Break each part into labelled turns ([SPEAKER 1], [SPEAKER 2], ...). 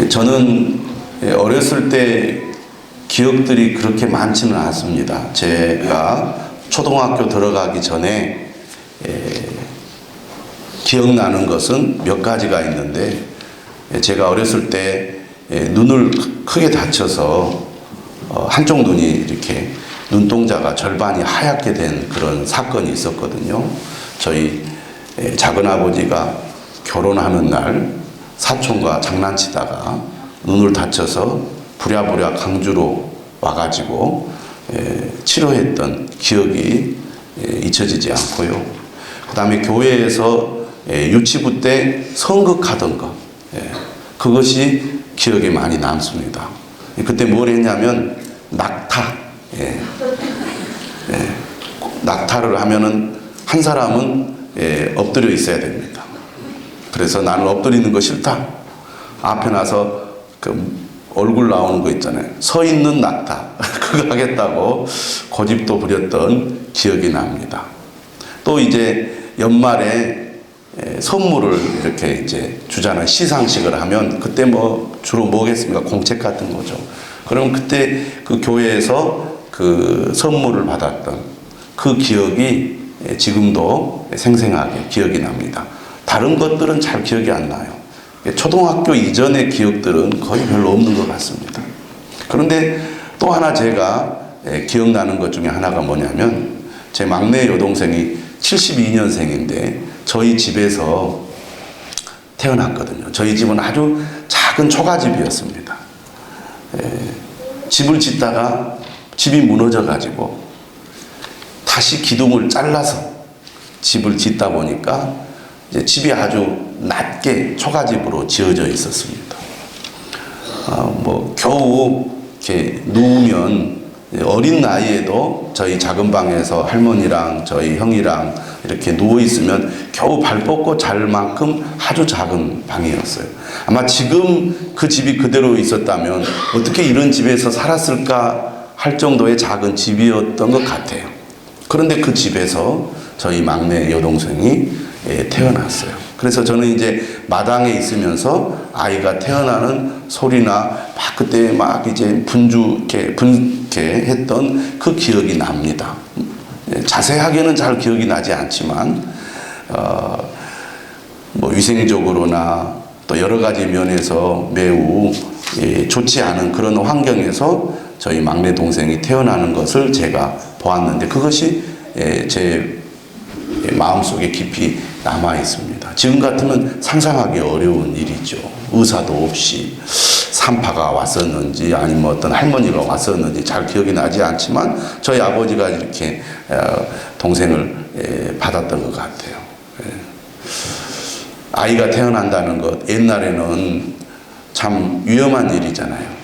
[SPEAKER 1] 저는 어렸을 때 기억들이 그렇게 많지는 않습니다. 제가 초등학교 들어가기 전에 기억나는 것은 몇 가지가 있는데, 제가 어렸을 때 눈을 크게 다쳐서 한쪽 눈이 이렇게 눈동자가 절반이 하얗게 된 그런 사건이 있었거든요. 저희 작은아버지가 결혼하는 날 사촌과 장난치다가 눈을 다쳐서 부랴부랴 강주로 와가지고 치료했던 기억이 잊혀지지 않고요. 그 다음에 교회에서 유치부 때 성극하던 것, 그것이 기억에 많이 남습니다. 그때 뭘 했냐면 낙타, 낙타를 하면은 한 사람은 엎드려 있어야 됩니다. 그래서 나는 엎드리는 거 싫다. 앞에 나서 그 얼굴 나오는 거 있잖아요. 서 있는 낙타. 그거 하겠다고 고집도 부렸던 기억이 납니다. 또 이제 연말에 선물을 이렇게 이제 주잖아요. 시상식을 하면 그때 뭐 주로 뭐겠습니까? 공책 같은 거죠. 그럼 그때 그 교회에서 그 선물을 받았던 그 기억이 지금도 생생하게 기억이 납니다. 다른 것들은 잘 기억이 안 나요. 초등학교 이전의 기억들은 거의 별로 없는 것 같습니다. 그런데 또 하나 제가 기억나는 것 중에 하나가 뭐냐면, 제 막내 여동생이 72년생인데 저희 집에서 태어났거든요. 저희 집은 아주 작은 초가집이었습니다. 집을 짓다가 집이 무너져가지고 다시 기둥을 잘라서 집을 짓다 보니까 이제 집이 아주 낮게 초가집으로 지어져 있었습니다. 겨우 이렇게 누우면 어린 나이에도 저희 작은 방에서 할머니랑 저희 형이랑 이렇게 누워 있으면 겨우 발 뻗고 잘 만큼 아주 작은 방이었어요. 아마 지금 그 집이 그대로 있었다면 어떻게 이런 집에서 살았을까 할 정도의 작은 집이었던 것 같아요. 그런데 그 집에서 저희 막내 여동생이 태어났어요. 그래서 저는 이제 마당에 있으면서 아이가 태어나는 소리나 막 그때 막 이제 분주케 했던 그 기억이 납니다. 자세하게는 잘 기억이 나지 않지만 위생적으로나 또 여러 가지 면에서 매우 좋지 않은 그런 환경에서 저희 막내 동생이 태어나는 것을 제가 보았는데, 그것이 제 마음속에 깊이 남아 있습니다. 지금 같으면 상상하기 어려운 일이죠. 의사도 없이 산파가 왔었는지 아니면 어떤 할머니가 왔었는지 잘 기억이 나지 않지만 저희 아버지가 이렇게 동생을 받았던 것 같아요. 아이가 태어난다는 것, 옛날에는 참 위험한 일이잖아요.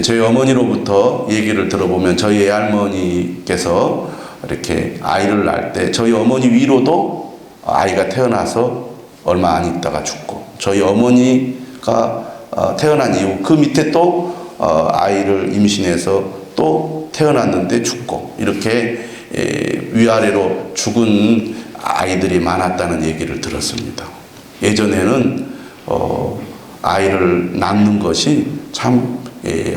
[SPEAKER 1] 저희 어머니로부터 얘기를 들어보면 저희 외할머니께서 이렇게 아이를 낳을 때 저희 어머니 위로도 아이가 태어나서 얼마 안 있다가 죽고, 저희 어머니가 태어난 이후 그 밑에 또 아이를 임신해서 또 태어났는데 죽고, 이렇게 위아래로 죽은 아이들이 많았다는 얘기를 들었습니다. 예전에는 아이를 낳는 것이 참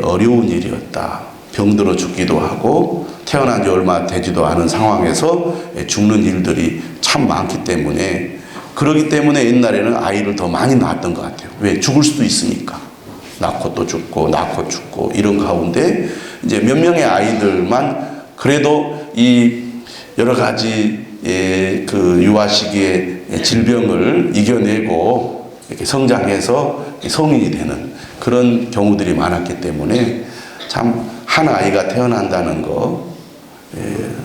[SPEAKER 1] 어려운 일이었다. 병들어 죽기도 하고 태어난 지 얼마 되지도 않은 상황에서 죽는 일들이 참 많기 때문에, 그러기 때문에 옛날에는 아이를 더 많이 낳았던 것 같아요. 왜? 죽을 수도 있으니까. 낳고 또 죽고 낳고 죽고 이런 가운데 이제 몇 명의 아이들만 그래도 이 여러 가지 그 유아 시기의 질병을 이겨내고 이렇게 성장해서 성인이 되는 그런 경우들이 많았기 때문에 참 한 아이가 태어난다는 거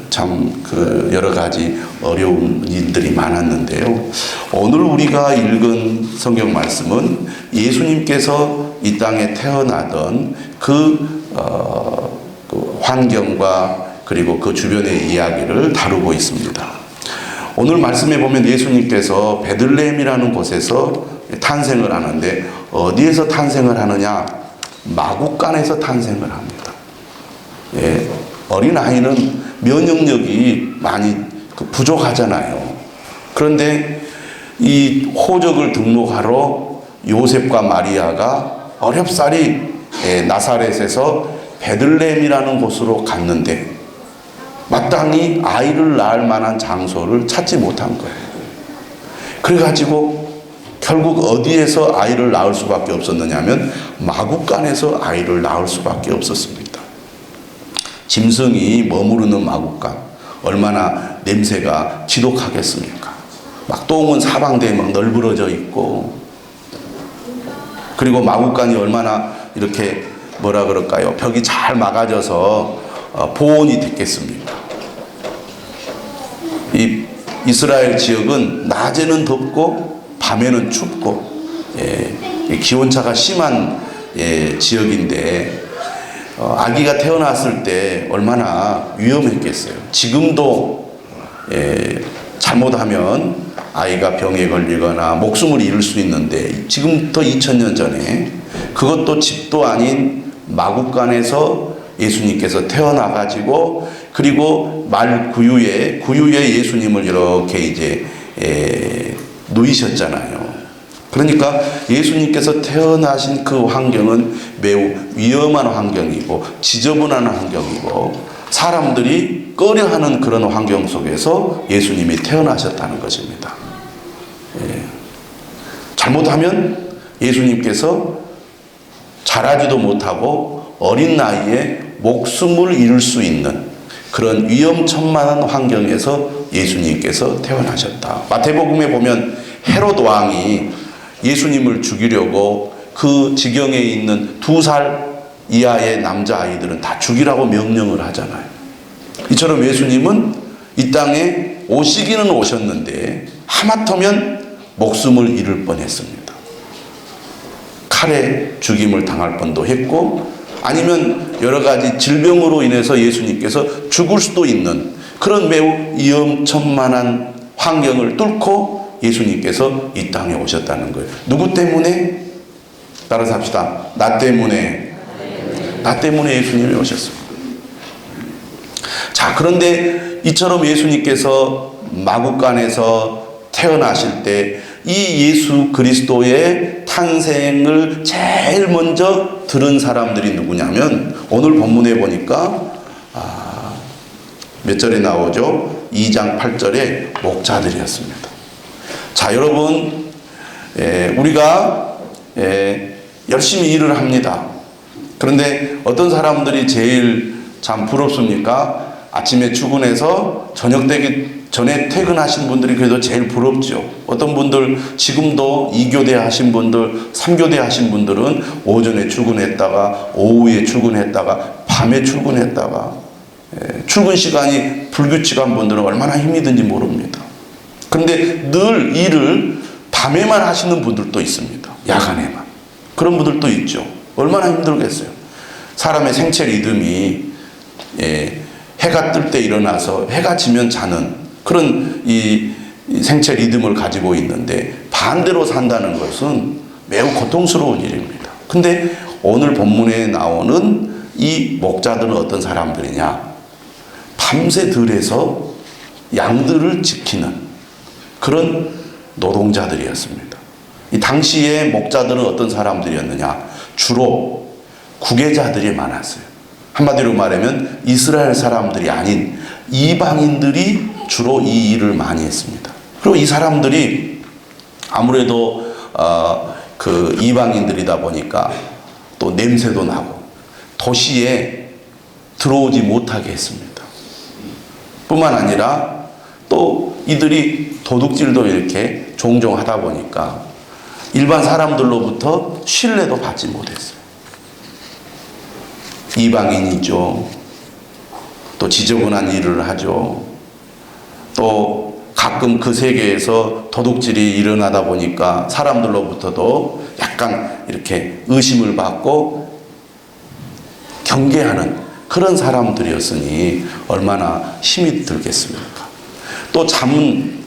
[SPEAKER 1] 참 그 여러 가지 어려운 일들이 많았는데요. 오늘 우리가 읽은 성경 말씀은 예수님께서 이 땅에 태어나던 그 환경과 그리고 그 주변의 이야기를 다루고 있습니다. 오늘 말씀에 보면 예수님께서 베들레헴이라는 곳에서 탄생을 하는데, 어디에서 탄생을 하느냐? 마구간에서 탄생을 합니다. 어린아이는 면역력이 많이 부족하잖아요. 그런데 이 호적을 등록하러 요셉과 마리아가 어렵사리 나사렛에서 베들레헴이라는 곳으로 갔는데 마땅히 아이를 낳을 만한 장소를 찾지 못한 거예요. 그래가지고 결국 어디에서 아이를 낳을 수밖에 없었느냐 하면 마구간에서 아이를 낳을 수밖에 없었습니다. 짐승이 머무르는 마구간, 얼마나 냄새가 지독하겠습니까? 막 똥은 사방대에 막 널브러져 있고, 그리고 마구간이 얼마나 이렇게 뭐라 그럴까요? 벽이 잘 막아져서 보온이 됐겠습니까? 이 이스라엘 지역은 낮에는 덥고 밤에는 춥고 기온차가 심한 지역인데 아기가 태어났을 때 얼마나 위험했겠어요. 지금도 잘못하면 아이가 병에 걸리거나 목숨을 잃을 수 있는데 지금부터 2000년 전에 그것도 집도 아닌 마구간에서 예수님께서 태어나가지고 그리고 말 구유에 예수님을 이렇게 이제 누이셨잖아요. 그러니까 예수님께서 태어나신 그 환경은 매우 위험한 환경이고 지저분한 환경이고 사람들이 꺼려하는 그런 환경 속에서 예수님이 태어나셨다는 것입니다. 잘못하면 예수님께서 자라지도 못하고 어린 나이에 목숨을 잃을 수 있는 그런 위험천만한 환경에서 예수님께서 태어나셨다. 마태복음에 보면 헤롯 왕이 예수님을 죽이려고 그 지경에 있는 2살 이하의 남자아이들은 다 죽이라고 명령을 하잖아요. 이처럼 예수님은 이 땅에 오시기는 오셨는데 하마터면 목숨을 잃을 뻔했습니다. 칼에 죽임을 당할 뻔도 했고 아니면 여러 가지 질병으로 인해서 예수님께서 죽을 수도 있는 그런 매우 위험천만한 환경을 뚫고 예수님께서 이 땅에 오셨다는 거예요. 누구 때문에? 따라서 합시다. 나 때문에. 나 때문에 예수님이 오셨습니다. 자, 그런데 이처럼 예수님께서 마구간에서 태어나실 때 이 예수 그리스도의 탄생을 제일 먼저 들은 사람들이 누구냐면 오늘 본문에 보니까 몇 절에 나오죠? 2장 8절에 목자들이었습니다. 자, 여러분, 우리가 열심히 일을 합니다. 그런데 어떤 사람들이 제일 참 부럽습니까? 아침에 출근해서 저녁 되기 전에 퇴근하신 분들이 그래도 제일 부럽죠. 어떤 분들 지금도 2교대 하신 분들, 3교대 하신 분들은 오전에 출근했다가 오후에 출근했다가 밤에 출근했다가 출근 시간이 불규칙한 분들은 얼마나 힘이 든지 모릅니다. 그런데 늘 일을 밤에만 하시는 분들도 있습니다. 야간에만. 그런 분들도 있죠. 얼마나 힘들겠어요. 사람의 생체 리듬이 해가 뜰 때 일어나서 해가 지면 자는 그런 이 생체 리듬을 가지고 있는데 반대로 산다는 것은 매우 고통스러운 일입니다. 근데 오늘 본문에 나오는 이 목자들은 어떤 사람들이냐? 밤새 들에서 양들을 지키는 그런 노동자들이었습니다. 이 당시에 목자들은 어떤 사람들이었느냐? 주로 구계자들이 많았어요. 한마디로 말하면 이스라엘 사람들이 아닌 이방인들이 주로 이 일을 많이 했습니다. 그리고 이 사람들이 아무래도 그 이방인들이다 보니까 또 냄새도 나고 도시에 들어오지 못하게 했습니다. 뿐만 아니라 또 이들이 도둑질도 이렇게 종종 하다 보니까 일반 사람들로부터 신뢰도 받지 못했어요. 이방인이죠. 또 지저분한 일을 하죠. 또 가끔 그 세계에서 도둑질이 일어나다 보니까 사람들로부터도 약간 이렇게 의심을 받고 경계하는 그런 사람들이었으니 얼마나 힘이 들겠습니까? 또 잠은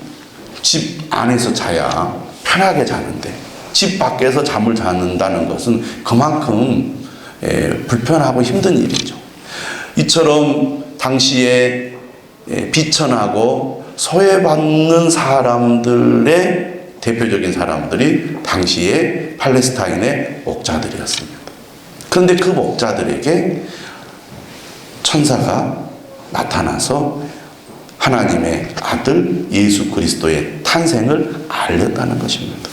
[SPEAKER 1] 집 안에서 자야 편하게 자는데 집 밖에서 잠을 자는다는 것은 그만큼 불편하고 힘든 일이죠. 이처럼 당시에 비천하고 소외받는 사람들의 대표적인 사람들이 당시에 팔레스타인의 목자들이었습니다. 그런데 그 목자들에게 천사가 나타나서 하나님의 아들 예수 그리스도의 탄생을 알렸다는 것입니다.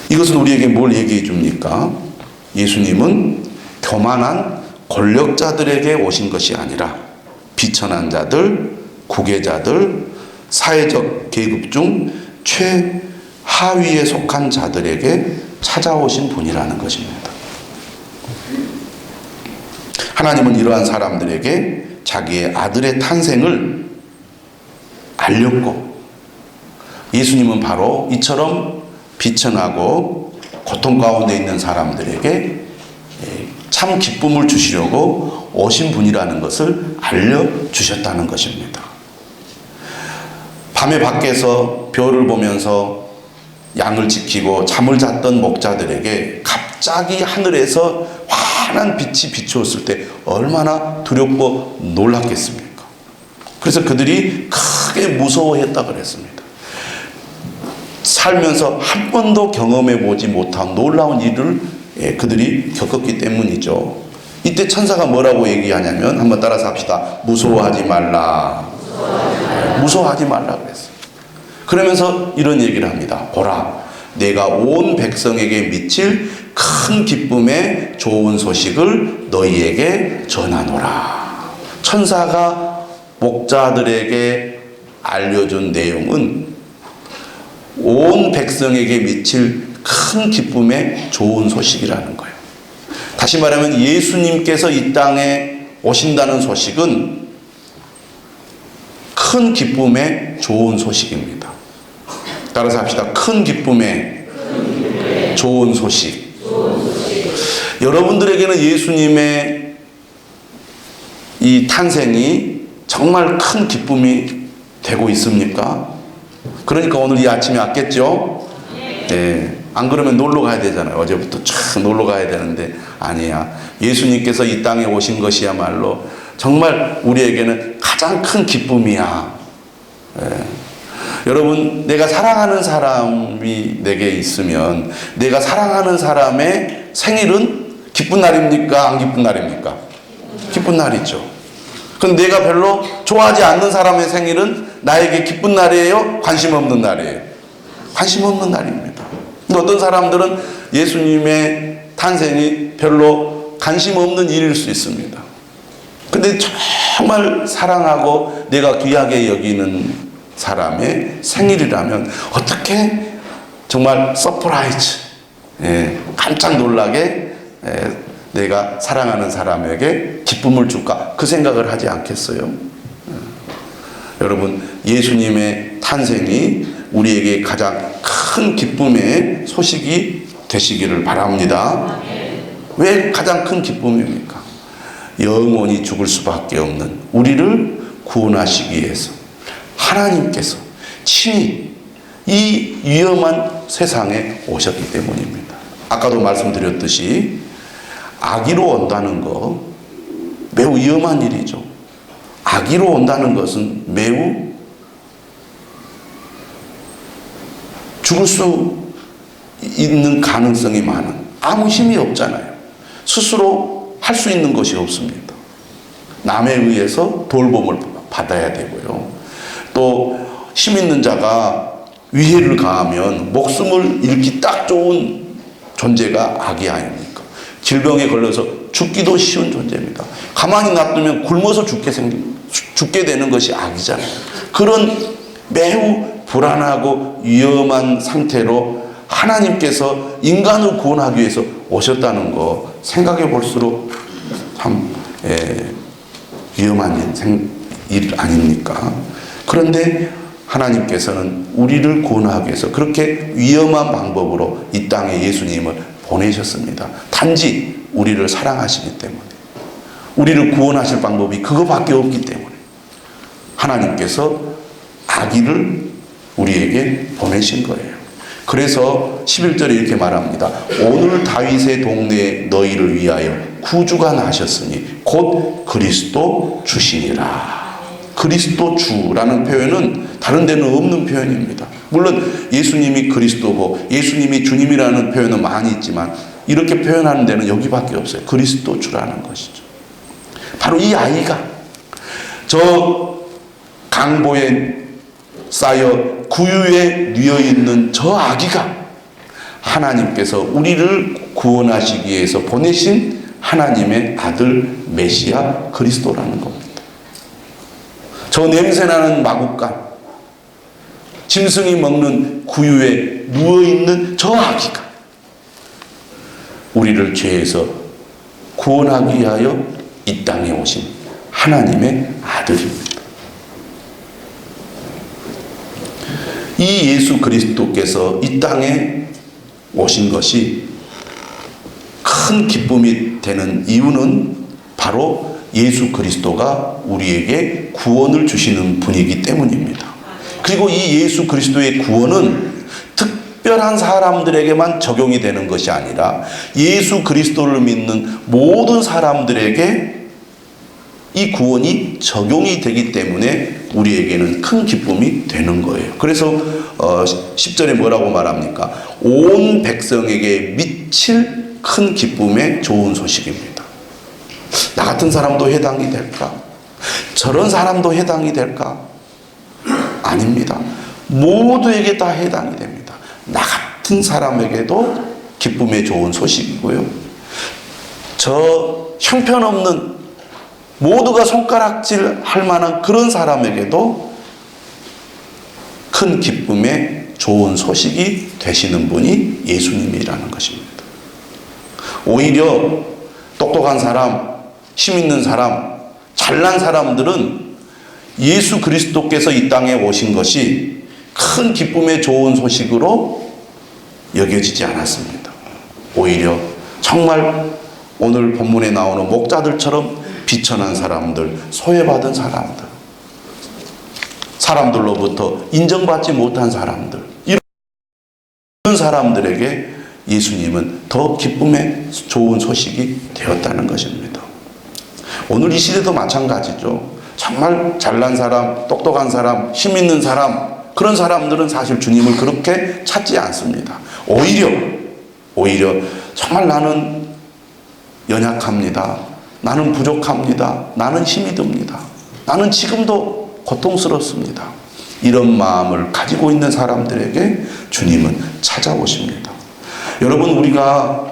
[SPEAKER 1] 이것은 우리에게 뭘 얘기해 줍니까? 예수님은 교만한 권력자들에게 오신 것이 아니라 비천한 자들, 구계자들, 사회적 계급 중 최하위에 속한 자들에게 찾아오신 분이라는 것입니다. 하나님은 이러한 사람들에게 자기의 아들의 탄생을 알렸고, 예수님은 바로 이처럼 비천하고 고통 가운데 있는 사람들에게 참 기쁨을 주시려고 오신 분이라는 것을 알려주셨다는 것입니다. 밤에 밖에서 별을 보면서 양을 지키고 잠을 잤던 목자들에게 갑자기 하늘에서 환한 빛이 비추었을 때 얼마나 두렵고 놀랐겠습니까? 그래서 그들이 크게 무서워했다 그랬습니다. 살면서 한 번도 경험해 보지 못한 놀라운 일을 그들이 겪었기 때문이죠. 이때 천사가 뭐라고 얘기하냐면, 한번 따라서 합시다. 무서워하지 말라. 무서워하지 말라 그랬어요. 그러면서 이런 얘기를 합니다. 보라, 내가 온 백성에게 미칠 큰 기쁨의 좋은 소식을 너희에게 전하노라. 천사가 목자들에게 알려준 내용은 온 백성에게 미칠 큰 기쁨의 좋은 소식이라는 거예요. 다시 말하면 예수님께서 이 땅에 오신다는 소식은 큰 기쁨의 좋은 소식입니다. 따라서 합시다. 큰 기쁨의 좋은 소식. 여러분들에게는 예수님의 이 탄생이 정말 큰 기쁨이 되고 있습니까? 그러니까 오늘 이 아침에 왔겠죠? 네. 안 그러면 놀러 가야 되잖아요. 어제부터 쫙 놀러 가야 되는데 아니야. 예수님께서 이 땅에 오신 것이야말로 정말 우리에게는 가장 큰 기쁨이야. 네. 여러분, 내가 사랑하는 사람이 내게 있으면 내가 사랑하는 사람의 생일은 기쁜 날입니까? 안 기쁜 날입니까? 기쁜 날이죠. 그럼 내가 별로 좋아하지 않는 사람의 생일은 나에게 기쁜 날이에요? 관심 없는 날이에요? 관심 없는 날입니다. 어떤 사람들은 예수님의 탄생이 별로 관심 없는 일일 수 있습니다. 근데 정말 사랑하고 내가 귀하게 여기는 사람의 생일이라면 어떻게 정말 서프라이즈, 깜짝 놀라게 내가 사랑하는 사람에게 기쁨을 줄까? 그 생각을 하지 않겠어요? 여러분, 예수님의 탄생이 우리에게 가장 큰 기쁨의 소식이 되시기를 바랍니다. 왜 가장 큰 기쁨입니까? 영원히 죽을 수밖에 없는 우리를 구원하시기 위해서 하나님께서 친히 이 위험한 세상에 오셨기 때문입니다. 아까도 말씀드렸듯이 아기로 온다는 거 매우 위험한 일이죠. 아기로 온다는 것은 매우 죽을 수 있는 가능성이 많은, 아무 힘이 없잖아요. 스스로 할 수 있는 것이 없습니다. 남에 의해서 돌봄을 받아야 되고요. 또 힘 있는 자가 위해를 가하면 목숨을 잃기 딱 좋은 존재가 아기 아닙니까? 질병에 걸려서 죽기도 쉬운 존재입니다. 가만히 놔두면 굶어서 죽게 되는 것이 아기잖아요. 그런 매우 불안하고 위험한 상태로 하나님께서 인간을 구원하기 위해서 오셨다는 거 생각해 볼수록 참 위험한 일 아닙니까? 그런데 하나님께서는 우리를 구원하기 위해서 그렇게 위험한 방법으로 이 땅에 예수님을 보내셨습니다. 단지 우리를 사랑하시기 때문에, 우리를 구원하실 방법이 그거밖에 없기 때문에 하나님께서 아기를 우리에게 보내신 거예요. 그래서 11절에 이렇게 말합니다. 오늘 다윗의 동네에 너희를 위하여 구주가 나셨으니 곧 그리스도 주시니라. 그리스도 주라는 표현은 다른 데는 없는 표현입니다. 물론 예수님이 그리스도고 예수님이 주님이라는 표현은 많이 있지만 이렇게 표현하는 데는 여기밖에 없어요. 그리스도 주라는 것이죠. 바로 이 아이가 저 강보에 쌓여 구유에 누워 있는 저 아기가 하나님께서 우리를 구원하시기 위해서 보내신 하나님의 아들 메시아 그리스도라는 겁니다. 저 냄새나는 마구간, 짐승이 먹는 구유에 누워있는 저 아기가 우리를 죄에서 구원하기 위하여 이 땅에 오신 하나님의 아들입니다. 이 예수 그리스도께서 이 땅에 오신 것이 큰 기쁨이 되는 이유는 바로 예수 그리스도가 우리에게 구원을 주시는 분이기 때문입니다. 그리고 이 예수 그리스도의 구원은 특별한 사람들에게만 적용이 되는 것이 아니라 예수 그리스도를 믿는 모든 사람들에게 이 구원이 적용이 되기 때문에 우리에게는 큰 기쁨이 되는 거예요. 그래서 10절에 뭐라고 말합니까? 온 백성에게 미칠 큰 기쁨의 좋은 소식입니다. 나 같은 사람도 해당이 될까? 저런 사람도 해당이 될까? 아닙니다. 모두에게 다 해당이 됩니다. 나 같은 사람에게도 기쁨의 좋은 소식이고요. 저 형편없는 모두가 손가락질 할 만한 그런 사람에게도 큰 기쁨의 좋은 소식이 되시는 분이 예수님이라는 것입니다. 오히려 똑똑한 사람, 힘 있는 사람, 잘난 사람들은 예수 그리스도께서 이 땅에 오신 것이 큰 기쁨의 좋은 소식으로 여겨지지 않았습니다. 오히려 정말 오늘 본문에 나오는 목자들처럼 비천한 사람들, 소외받은 사람들, 사람들로부터 인정받지 못한 사람들, 이런 사람들에게 예수님은 더 기쁨의 좋은 소식이 되었다는 것입니다. 오늘 이 시대도 마찬가지죠. 정말 잘난 사람, 똑똑한 사람, 힘 있는 사람, 그런 사람들은 사실 주님을 그렇게 찾지 않습니다. 오히려 정말 나는 연약합니다. 나는 부족합니다. 나는 힘이 듭니다. 나는 지금도 고통스럽습니다. 이런 마음을 가지고 있는 사람들에게 주님은 찾아오십니다. 여러분, 우리가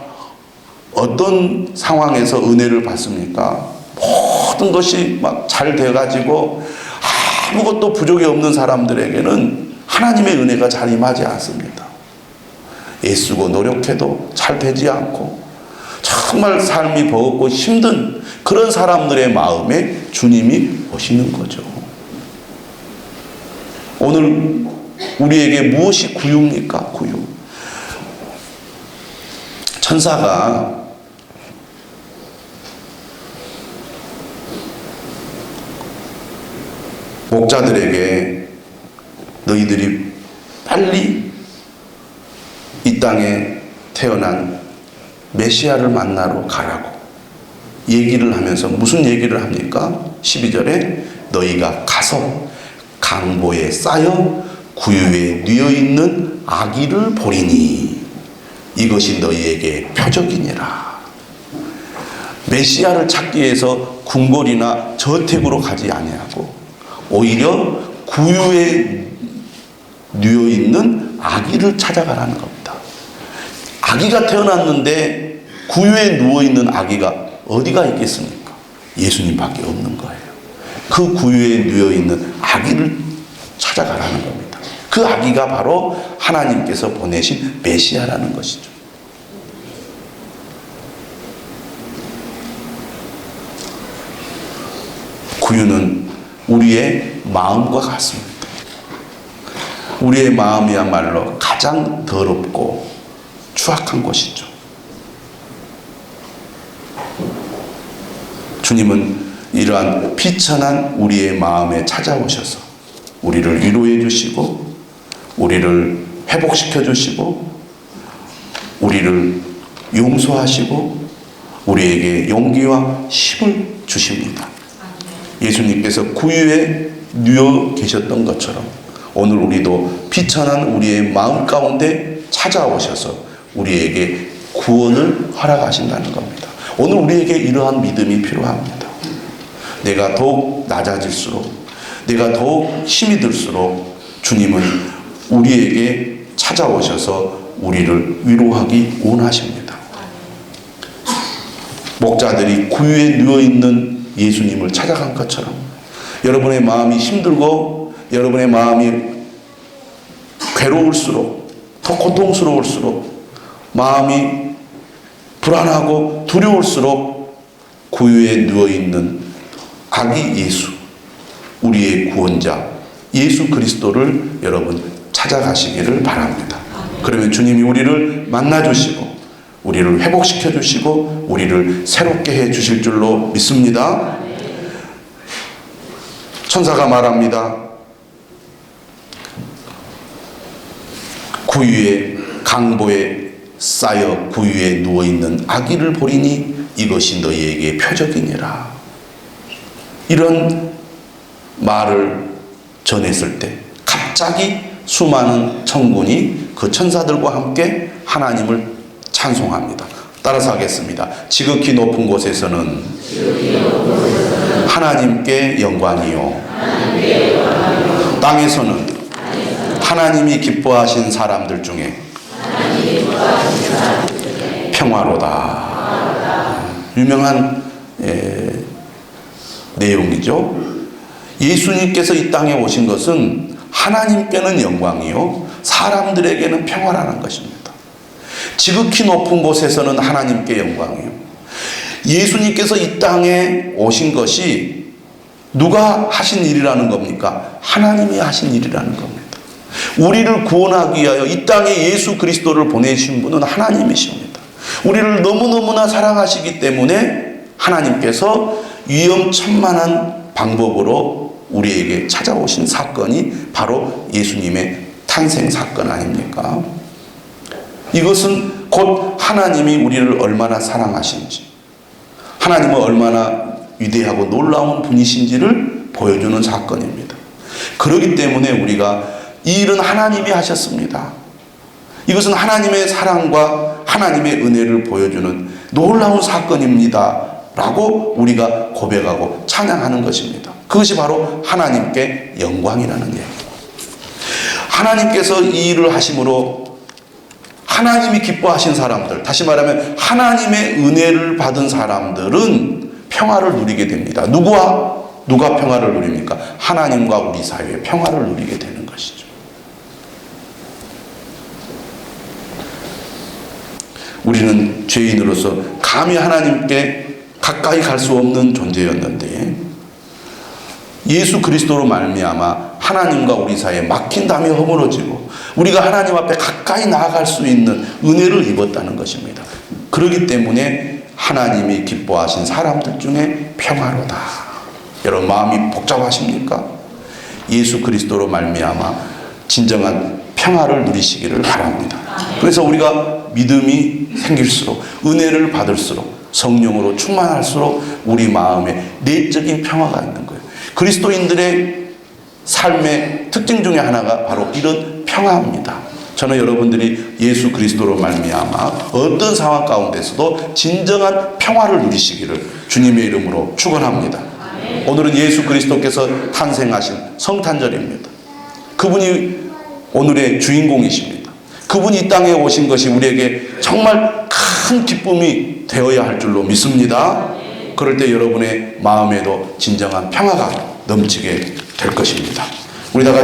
[SPEAKER 1] 어떤 상황에서 은혜를 받습니까? 모든 것이 막 잘 돼가지고 아무것도 부족이 없는 사람들에게는 하나님의 은혜가 잘 임하지 않습니다. 애쓰고 노력해도 잘 되지 않고 정말 삶이 버겁고 힘든 그런 사람들의 마음에 주님이 오시는 거죠. 오늘 우리에게 무엇이 구유입니까? 구유. 천사가 목자들에게 너희들이 빨리 이 땅에 태어난 메시아를 만나러 가라고 얘기를 하면서 무슨 얘기를 합니까? 12절에 너희가 가서 강보에 쌓여 구유에 누워있는 아기를 보리니 이것이 너희에게 표적이니라. 메시아를 찾기 위해서 궁궐이나 저택으로 가지 아니하고 오히려 구유에 누워있는 아기를 찾아가라는 겁니다. 아기가 태어났는데 구유에 누워있는 아기가 어디가 있겠습니까? 예수님밖에 없는 거예요. 그 구유에 누워있는 아기를 찾아가라는 겁니다. 그 아기가 바로 하나님께서 보내신 메시아라는 것이죠. 구유는 우리의 마음과 같습니다. 우리의 마음이야말로 가장 더럽고 추악한 곳이죠. 주님은 이러한 비천한 우리의 마음에 찾아오셔서 우리를 위로해 주시고 우리를 회복시켜 주시고 우리를 용서하시고 우리에게 용기와 힘을 주십니다. 예수님께서 구유에 누워 계셨던 것처럼 오늘 우리도 비천한 우리의 마음 가운데 찾아오셔서 우리에게 구원을 허락하신다는 겁니다. 오늘 우리에게 이러한 믿음이 필요합니다. 내가 더욱 낮아질수록, 내가 더욱 힘이 들수록 주님은 우리에게 찾아오셔서 우리를 위로하기 원하십니다. 목자들이 구유에 누워있는 예수님을 찾아간 것처럼 여러분의 마음이 힘들고 여러분의 마음이 괴로울수록, 더 고통스러울수록, 마음이 불안하고 두려울수록 구유에 누워있는 아기 예수, 우리의 구원자 예수 그리스도를 여러분 찾아가시기를 바랍니다. 그러면 주님이 우리를 만나주시고 우리를 회복시켜 주시고 우리를 새롭게 해 주실 줄로 믿습니다. 천사가 말합니다. 구유에, 강보에 쌓여 구유에 누워있는 아기를 보리니 이것이 너희에게 표적이니라. 이런 말을 전했을 때 갑자기 수많은 천군이 그 천사들과 함께 하나님을 찬송합니다. 따라서 하겠습니다. 지극히 높은 곳에서는 하나님께 영광이요, 땅에서는 하나님이 기뻐하신 사람들 중에 평화로다. 유명한 내용이죠. 예수님께서 이 땅에 오신 것은 하나님께는 영광이요, 사람들에게는 평화라는 것입니다. 지극히 높은 곳에서는 하나님께 영광이요. 예수님께서 이 땅에 오신 것이 누가 하신 일이라는 겁니까? 하나님이 하신 일이라는 겁니다. 우리를 구원하기 위하여 이 땅에 예수 그리스도를 보내신 분은 하나님이십니다. 우리를 너무너무나 사랑하시기 때문에 하나님께서 위험천만한 방법으로 우리에게 찾아오신 사건이 바로 예수님의 탄생 사건 아닙니까? 이것은 곧 하나님이 우리를 얼마나 사랑하신지, 하나님은 얼마나 위대하고 놀라운 분이신지를 보여주는 사건입니다. 그렇기 때문에 우리가 이 일은 하나님이 하셨습니다. 이것은 하나님의 사랑과 하나님의 은혜를 보여주는 놀라운 사건입니다. 라고 우리가 고백하고 찬양하는 것입니다. 그것이 바로 하나님께 영광이라는 얘기입니다. 하나님께서 이 일을 하심으로 하나님이 기뻐하신 사람들, 다시 말하면 하나님의 은혜를 받은 사람들은 평화를 누리게 됩니다. 누가 평화를 누립니까? 하나님과 우리 사이에 평화를 누리게 되는 것이죠. 우리는 죄인으로서 감히 하나님께 가까이 갈 수 없는 존재였는데 예수 그리스도로 말미암아 하나님과 우리 사이에 막힌 담이 허물어지고 우리가 하나님 앞에 가까이 나아갈 수 있는 은혜를 입었다는 것입니다. 그렇기 때문에 하나님이 기뻐하신 사람들 중에 평화로다. 여러분 마음이 복잡하십니까? 예수 그리스도로 말미암아 진정한 평화를 누리시기를 바랍니다. 그래서 우리가 믿음이 생길수록, 은혜를 받을수록, 성령으로 충만할수록 우리 마음에 내적인 평화가 있는 거예요. 그리스도인들의 삶의 특징 중에 하나가 바로 이런 평화입니다. 저는 여러분들이 예수 그리스도로 말미암아 어떤 상황 가운데서도 진정한 평화를 누리시기를 주님의 이름으로 축원합니다. 오늘은 예수 그리스도께서 탄생하신 성탄절입니다. 그분이 오늘의 주인공이십니다. 그분이 이 땅에 오신 것이 우리에게 정말 큰 기쁨이 되어야 할 줄로 믿습니다. 그럴 때 여러분의 마음에도 진정한 평화가 넘치게 될 것입니다. 우리 다 같이